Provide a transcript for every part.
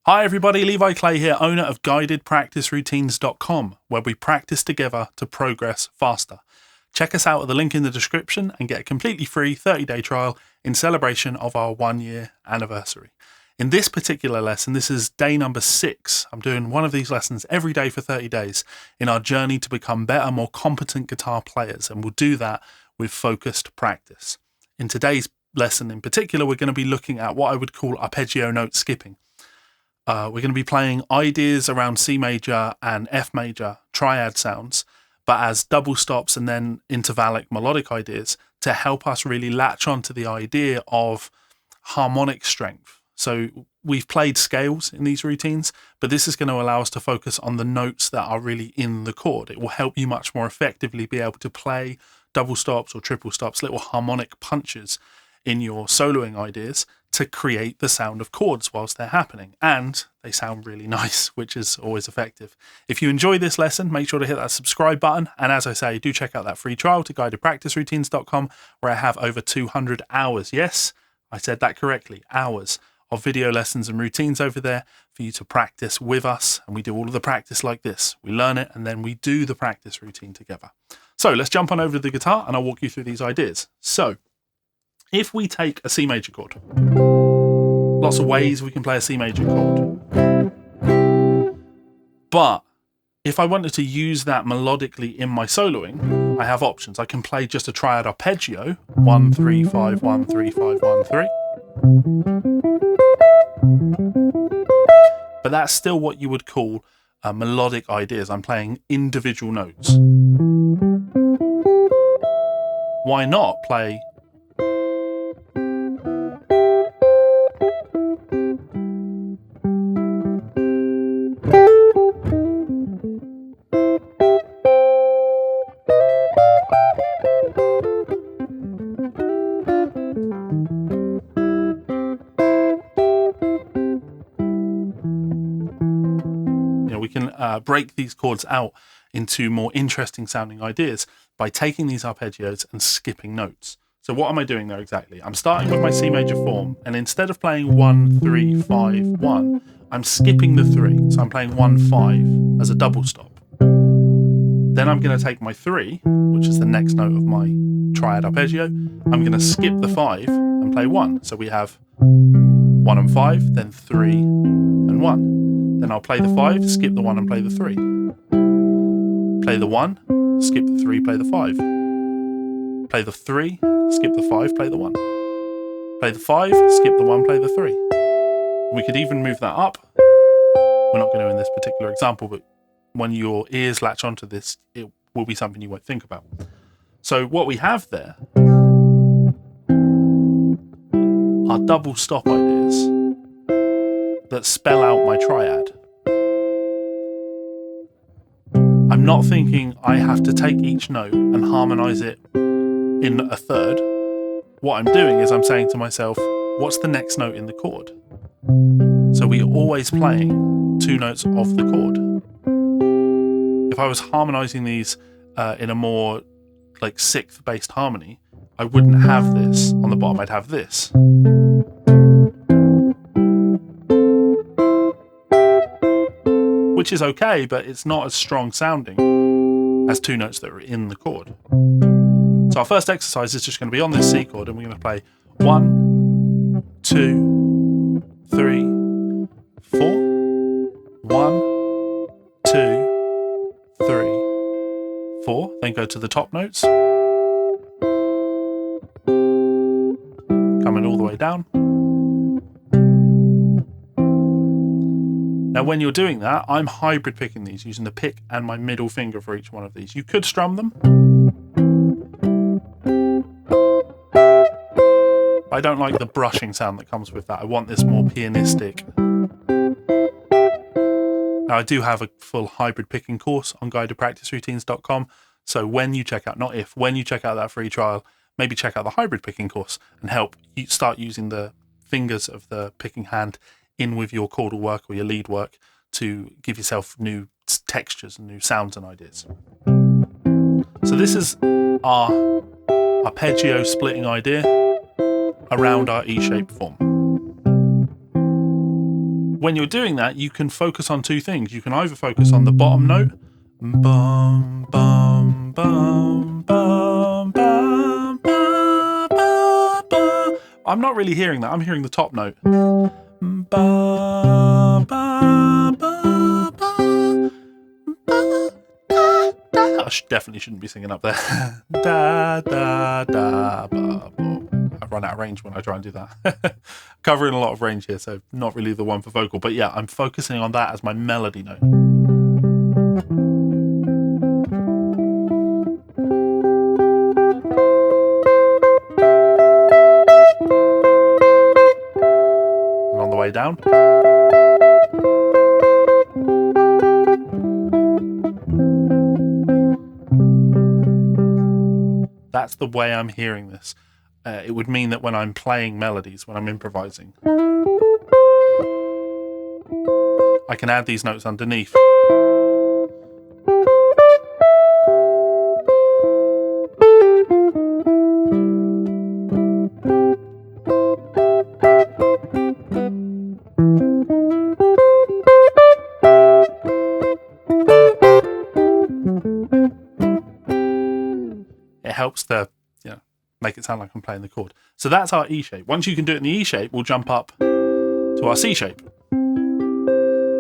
Hi everybody, Levi Clay here, owner of guidedpracticeroutines.com, where we practice together to progress faster. Check us out at the link in the description and get a completely free 30-day trial in celebration of our 1-year anniversary. In this particular lesson, this is day number 6. I'm doing one of these lessons every day for 30 days in our journey to become better, more competent guitar players, and we'll do that with focused practice. In today's lesson in particular, we're going to be looking at what I would call arpeggio note skipping. We're going to be playing ideas around C major and F major triad sounds, but as double stops and then intervallic melodic ideas to help us really latch onto the idea of harmonic strength. So we've played scales in these routines, but this is going to allow us to focus on the notes that are really in the chord. It will help you much more effectively be able to play double stops or triple stops, little harmonic punches in your soloing ideas to create the sound of chords whilst they're happening, and they sound really nice, which is always effective. If you enjoy this lesson, make sure to hit that subscribe button, and as I say, do check out that free trial to guidedpracticeroutines.com, where I have over 200 hours, yes, I said that correctly, hours of video lessons and routines over there for you to practice with us, and we do all of the practice like this. We learn it and then we do the practice routine together. So let's jump on over to the guitar and I'll walk you through these ideas. So if we take a C major chord, lots of ways we can play a C major chord, but if I wanted to use that melodically in my soloing, I have options. I can play just a triad arpeggio, 1 3 5 1 3 5 1 3, but that's still what you would call melodic ideas. I'm playing individual notes. Why not play we can break these chords out into more interesting sounding ideas by taking these arpeggios and skipping notes. So what am I doing there exactly? I'm starting with my C major form, and instead of playing 1 3 5 1, I'm skipping the 3. So I'm playing 1 5 as a double stop. Then I'm going to take my 3, which is the next note of my triad arpeggio. I'm going to skip the 5 and play 1. So we have 1 and 5, then 3 and 1. Then I'll play the 5, skip the 1 and play the 3. Play the 1, skip the 3, play the 5. Play the 3, skip the 5, play the 1. Play the 5, skip the 1, play the 3. We could even move that up. We're not going to in this particular example, but when your ears latch onto this, it will be something you won't think about. So what we have there are double stop ideas that spell out my triad. I'm not thinking I have to take each note and harmonize it in a third. What I'm doing is I'm saying to myself, what's the next note in the chord? So we're always playing 2 notes of the chord. If I was harmonizing these in a more like 6th based harmony, I wouldn't have this on the bottom, I'd have this. Which is okay, but it's not as strong sounding as 2 notes that are in the chord. So our first exercise is just going to be on this C chord, and we're going to play 1, 2, 3, 4, 1, 2, 3, 4. Then go to the top notes, coming all the way down. Now when you're doing that, I'm hybrid picking these, using the pick and my middle finger for each one of these. You could strum them. I don't like the brushing sound that comes with that. I want this more pianistic. Now I do have a full hybrid picking course on guidedpracticeroutines.com. So when you check out, when you check out that free trial, maybe check out the hybrid picking course and help you start using the fingers of the picking hand in with your chordal work or your lead work to give yourself new textures and new sounds and ideas. So this is our arpeggio splitting idea around our E-shaped form. when you're doing that, you can focus on two things. You can either focus on the bottom note, bum, bum, bum, bum, bum, bum, bum, bum. I'm not really hearing that. I'm hearing the top note. Ba, ba, ba, ba, ba, da, da. I definitely shouldn't be singing up there. Da, da, da, ba, ba. I run out of range when I try and do that. Covering a lot of range here, so not really the one for vocal. But yeah, I'm focusing on that as my melody note. And on the way down. That's the way I'm hearing this. It would mean that when I'm playing melodies, when I'm improvising, I can add these notes underneath. It helps to, make it sound like I'm playing the chord. So that's our E shape. Once you can do it in the E shape, we'll jump up to our C shape.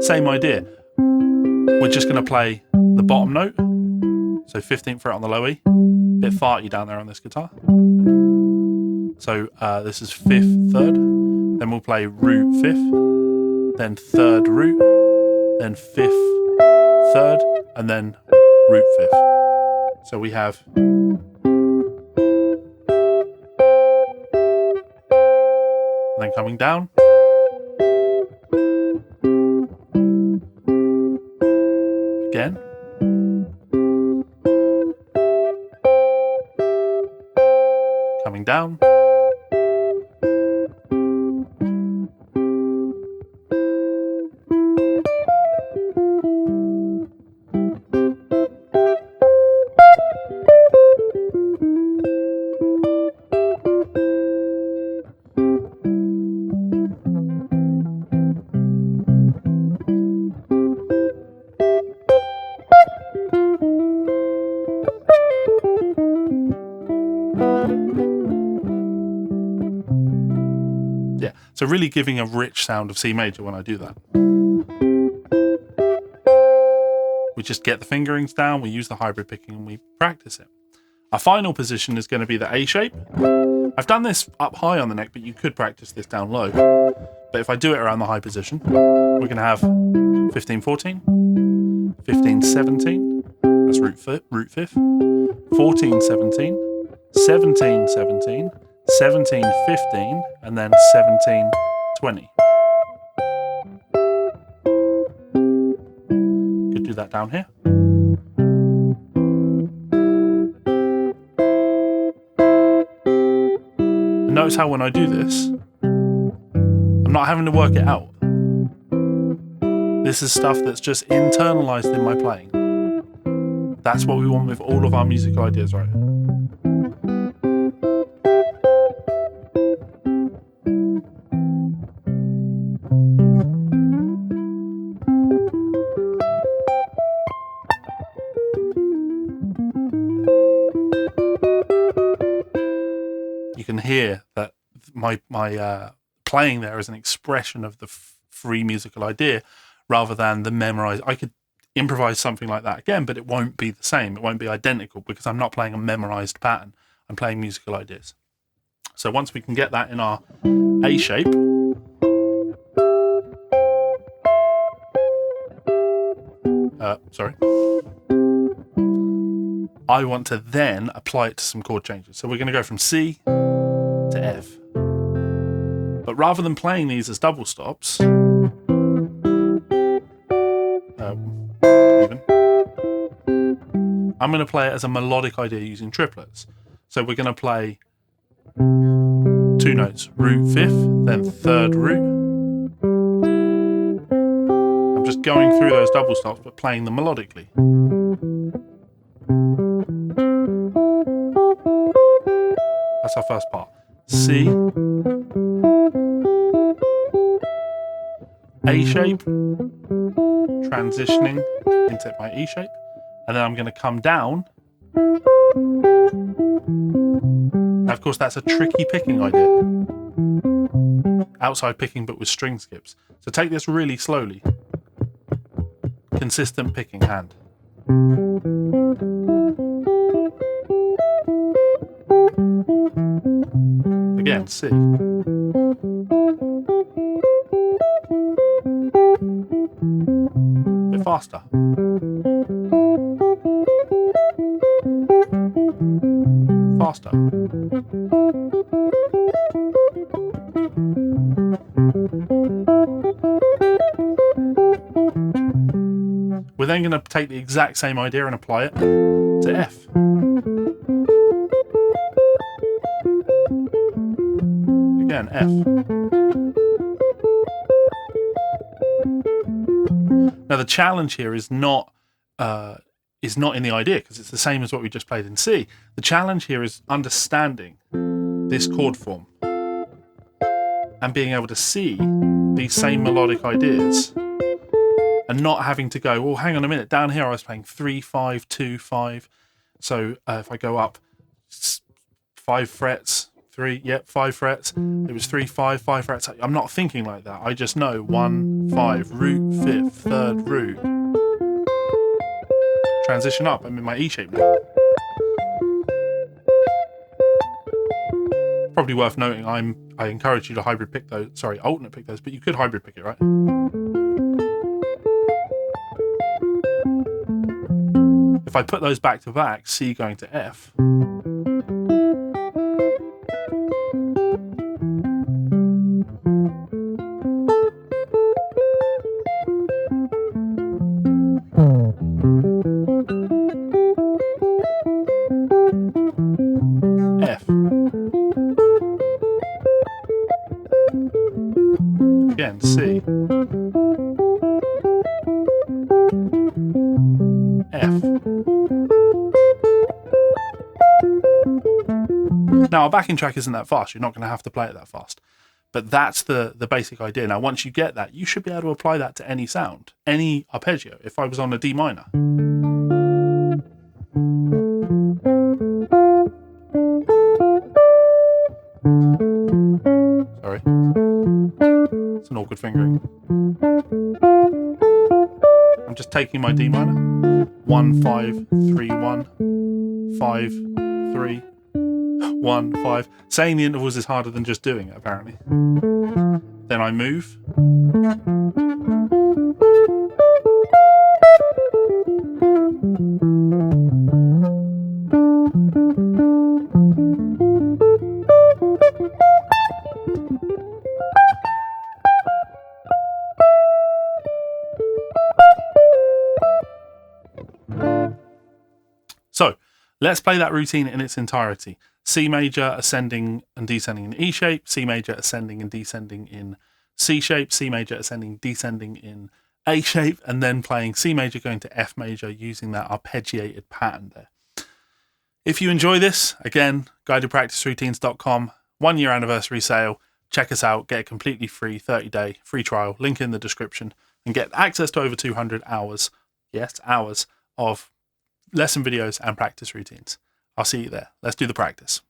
Same idea. We're just going to play the bottom note, so 15th fret on the low E. Bit farty down there on this guitar. So this is 5th, 3rd. Then we'll play root 5th, then 3rd root, then 5th, 3rd, and then root 5th. So we have then coming down, again, coming down, so really giving a rich sound of C major when I do that. We just get the fingerings down, we use the hybrid picking, and we practice it. Our final position is going to be the A shape. I've done this up high on the neck, but you could practice this down low. But if I do it around the high position, we're going to have 15, 14, 15, 17, that's root 5th, 14, 17, 17, 17, 17, 15, and then 17, 20. Could do that down here. And notice how when I do this, I'm not having to work it out. This is stuff that's just internalized in my playing. That's what we want with all of our musical ideas, right? You can hear that my playing there is an expression of the free musical idea rather than the memorized. I could improvise something like that again, but it won't be the same. It won't be identical because I'm not playing a memorized pattern. I'm playing musical ideas. So once we can get that in our A shape, I want to then apply it to some chord changes. So we're going to go from C to F. But rather than playing these as double stops, I'm going to play it as a melodic idea using triplets. So we're going to play two notes, root 5th, then 3rd root. I'm just going through those double stops but playing them melodically. That's our first part. C, A shape, transitioning into my E shape, and then I'm going to come down. Now, of course, that's a tricky picking idea. Outside picking, but with string skips. So take this really slowly. Consistent picking hand. Again, C. Bit faster. Faster. We're then going to take the exact same idea and apply it to F. Again, F. Now the challenge here is not in the idea, because it's the same as what we just played in C. The challenge here is understanding this chord form and being able to see these same melodic ideas and not having to go, well, hang on a minute, down here I was playing 3, 5, 2, 5. So if I go up 5 frets, 3, yep, 5 frets, it was 3, 5, 5 frets. I'm not thinking like that. I just know 1, 5, root, 5th, 3rd, root. Transition up, I'm in my E shape now. Probably worth noting, I encourage you to alternate pick those, but you could hybrid pick it, right? If I put those back to back, C going to F. F. Again, C. F. Now, our backing track isn't that fast. You're not going to have to play it that fast. But that's the basic idea. Now, once you get that, you should be able to apply that to any sound, any arpeggio. If I was on a D minor. Sorry. It's an awkward fingering. I'm just taking my D minor. 1, 5, 3, 1, 5, 3, 1, 5. Saying the intervals is harder than just doing it, apparently. Then I move. So, let's play that routine in its entirety. C major, ascending and descending in E shape, C major, ascending and descending in C shape, C major, ascending, descending in A shape, and then playing C major going to F major using that arpeggiated pattern there. If you enjoy this, again, guidedpracticeroutines.com, 1 year anniversary sale. Check us out, get a completely free 30-day free trial, link in the description, and get access to over 200 hours, yes, hours of lesson videos and practice routines. I'll see you there. Let's do the practice.